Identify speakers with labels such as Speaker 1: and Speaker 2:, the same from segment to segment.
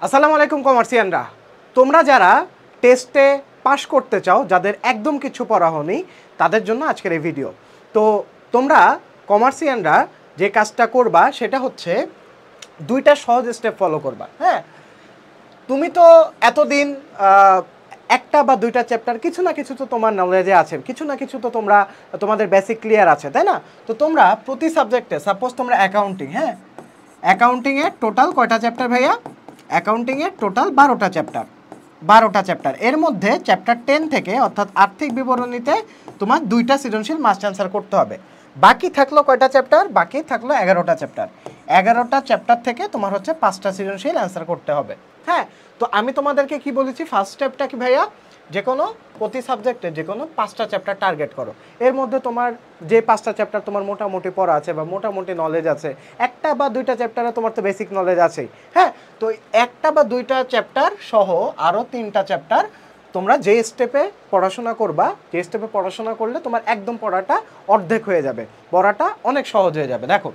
Speaker 1: আসসালামু আলাইকুম কমার্সিয়ানরা, তোমরা যারা টেস্টে পাশ করতে চাও, যাদের একদম কিছু পড়া হয়নি, তাদের জন্য আজকের এই ভিডিও। তো তোমরা কমার্সিয়ানরা যে কাজটা করবা সেটা হচ্ছে দুইটা সহজ স্টেপ ফলো করবা। হ্যাঁ, তুমি তো এতদিন একটা বা দুইটা চ্যাপ্টার কিছু না কিছু তো তোমার নলেজে আছে, কিছু না কিছু তো তোমরা তোমাদের বেসিক ক্লিয়ার আছে, তাই না? তো তোমরা প্রতি সাবজেক্টে, সাপোজ তোমরা অ্যাকাউন্টিং, হ্যাঁ, অ্যাকাউন্টিংয়ের টোটাল কয়টা চ্যাপ্টার ভাইয়া? অ্যাকাউন্টিংয়ের টোটাল 12টা চ্যাপ্টার। 12টা চ্যাপ্টার, এর মধ্যে চ্যাপ্টার 10 থেকে অর্থাৎ আর্থিক বিবরণীতে তোমার 2টা সৃজনশীল মাস্ট অ্যান্সার করতে হবে। বাকি থাকলো কয়টা চ্যাপ্টার? বাকি থাকলো 11টা চ্যাপ্টার। 11টা চ্যাপ্টার থেকে তোমার হচ্ছে 5টা সৃজনশীল অ্যান্সার করতে হবে। হ্যাঁ, তো আমি তোমাদেরকে কি বলেছি, ফার্স্ট স্টেপটা কি ভাইয়া? যে কোনো প্রতি সাবজেক্টে যে কোনো 5টা চ্যাপ্টার টার্গেট করো। এর মধ্যে তোমার যে 5টা চ্যাপ্টার তোমার মোটামুটি পড়া আছে বা মোটামুটি নলেজ আছে, একটা বা দুইটা চ্যাপ্টারে তোমার তো বেসিক নলেজ আছেই। হ্যাঁ, তো একটা বা দুইটা চ্যাপ্টার সহ আরও 3টা চ্যাপ্টার তোমরা যে স্টেপে পড়াশোনা করবা, যে স্টেপে পড়াশোনা করলে তোমার একদম পড়াটা অর্ধেক হয়ে যাবে, পড়াটা অনেক সহজ হয়ে যাবে। দেখো,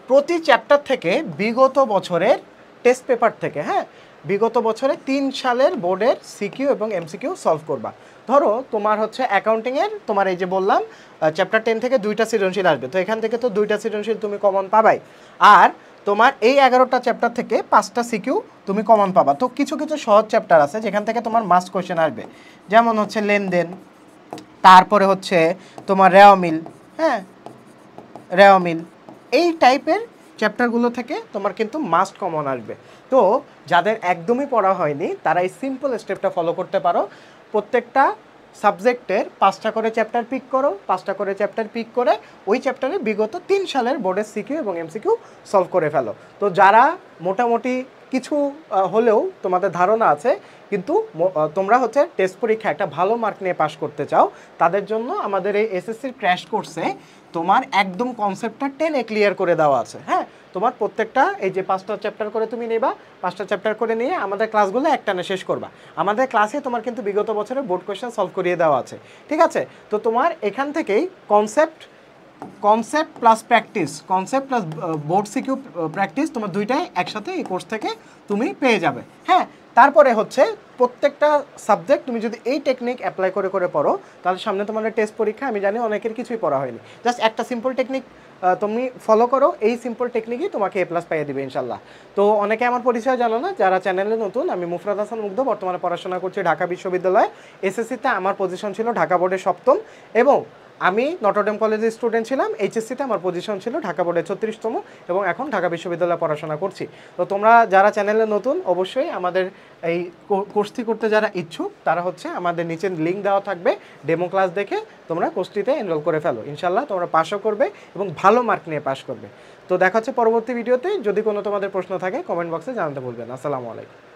Speaker 1: প্রতি চ্যাপ্টার থেকে বিগত বছরের টেস্ট পেপার থেকে, হ্যাঁ, বিগত বছরে 3 সালের বোর্ডের সিকিউ এবং এমসিকিউ সলভ করবা। ধরো তোমার হচ্ছে অ্যাকাউন্টিংয়ের, তোমার এই যে বললাম চ্যাপ্টার 10 থেকে 2টা সৃজনশীল আসবে, তো এখান থেকে তো 2টা সৃজনশীল তুমি কমন পাবাই। আর তোমার এই 11টা চ্যাপ্টার থেকে 5টা সিকিউ তুমি কমন পাবা। তো কিছু কিছু সহজ চ্যাপ্টার আছে যেখান থেকে তোমার মাস্ট কোয়েশ্চেন আসবে, যেমন হচ্ছে লেনদেন, তারপরে হচ্ছে তোমার রেওয়া মিল, হ্যাঁ, রেওয়া মিল, এই টাইপের চ্যাপ্টারগুলো থেকে তোমার কিন্তু মাস্ট কমন আসবে। তো যাদের একদমই পড়া হয়নি তারা এই সিম্পল স্টেপটা ফলো করতে পারো। প্রত্যেকটা সাবজেক্টের 5টা করে চ্যাপ্টার পিক করো, 5টা করে চ্যাপ্টার পিক করে ওই চ্যাপ্টারে বিগত 3 সালের বোর্ডের সিকিউ এবং এমসিকিউ সলভ করে ফেলো। তো যারা মোটামুটি কিছু হলেও তোমাদের ধারণা আছে, কিন্তু তোমরা হচ্ছে টেস্ট পরীক্ষা একটা ভালো মার্ক নিয়ে পাশ করতে চাও, তাদের জন্য আমাদের এই এসএসসির ক্র্যাশ কোর্সে তোমার একদম কনসেপ্টটা 10 ক্লিয়ার করে দেওয়া আছে। হ্যাঁ, তোমার প্রত্যেকটা এই যে 5টা চ্যাপ্টার করে তুমি নেবা, 5টা চ্যাপ্টার করে নিয়ে আমাদের ক্লাসগুলো একটানে শেষ করবা। আমাদের ক্লাসে তোমার কিন্তু বিগত বছরের বোর্ড কোয়েশ্চেন সলভ করিয়ে দেওয়া আছে, ঠিক আছে? তো তোমার এখান থেকেই concept plus practice, concept plus board CQ practice, তোমার দুইটাই একসাথে এই কোর্স থেকে তুমি পেয়ে যাবে। হ্যাঁ, তারপরে হচ্ছে প্রত্যেকটা সাবজেক্ট তুমি যদি এই টেকনিক অ্যাপ্লাই করে করে পড়ো, তাহলে সামনে তোমাদের টেস্ট পরীক্ষা, আমি জানি অনেকের কিছুই পড়া হয়নি, জাস্ট একটা সিম্পল টেকনিক তুমি ফলো করো, এই সিম্পল টেকনিকই তোমাকে এ প্লাস পাইয়ে দিবে ইনশাল্লাহ। তো অনেকে আমার পরিচয় জানো না, যারা চ্যানেলে নতুন, আমি মুফরাদ হাসান মুগ্ধ, বর্তমানে পড়াশোনা করছি ঢাকা বিশ্ববিদ্যালয়ে। এসএসসিতে আমার পজিশন ছিল ঢাকা বোর্ডের 7ম, এবং আমি নটরডেম কলেজের স্টুডেন্ট ছিলাম। এইচএসসিতে আমার পজিশন ছিল ঢাকা বোর্ডের 36তম, এবং এখন ঢাকা বিশ্ববিদ্যালয়ে পড়াশোনা করছি। তো তোমরা যারা চ্যানেলে নতুন, অবশ্যই আমাদের এই কোর্সটি করতে যারা ইচ্ছুক, তারা হচ্ছে আমাদের নিচে লিঙ্ক দেওয়া থাকবে, ডেমো ক্লাস দেখে তোমরা কোর্সটিতে এনরোল করে ফেলো। ইনশাল্লাহ তোমরা পাসও করবে এবং ভালো মার্ক নিয়ে পাস করবে। তো দেখা হচ্ছে পরবর্তী ভিডিওতে। যদি কোনো তোমাদের প্রশ্ন থাকে কমেন্ট বক্সে জানাতে ভুলবেন। আসসালামু আলাইকুম।